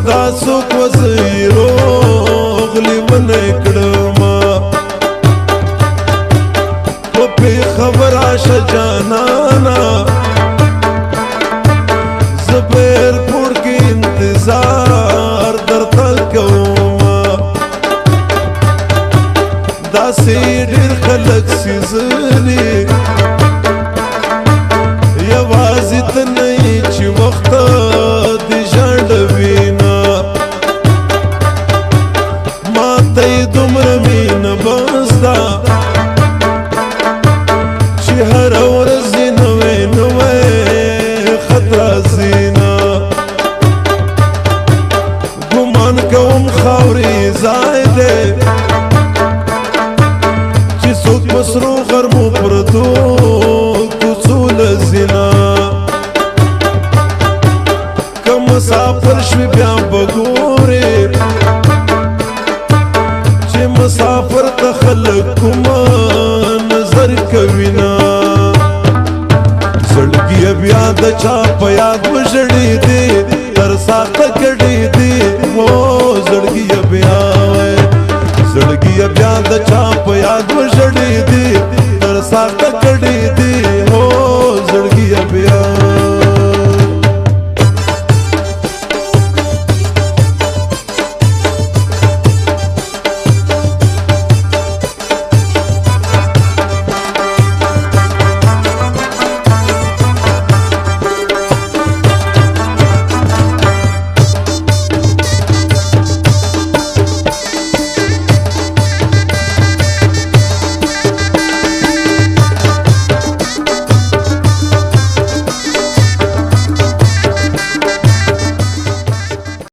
دا څوک وزیرو غلی ونه کړما په خبره شه جانانا زبیر پور کې انتظار درته کوما داسې ډېر خلک سیزلي یوازې ته نه یې چې وخت دې ژړوینه ما ته یې دومره مینه بس ده چې هره ورځ یې نوی نوی خط راځينه ګمان کوم خاورې ځای دی چې څوک مسرو غرمو پردو کوڅو لځینه که مسافر شوي بیا به ګورې چې مسافر ته خلک کومه نظر کوینه زړګیه بیا د چا په یاد وژړېدې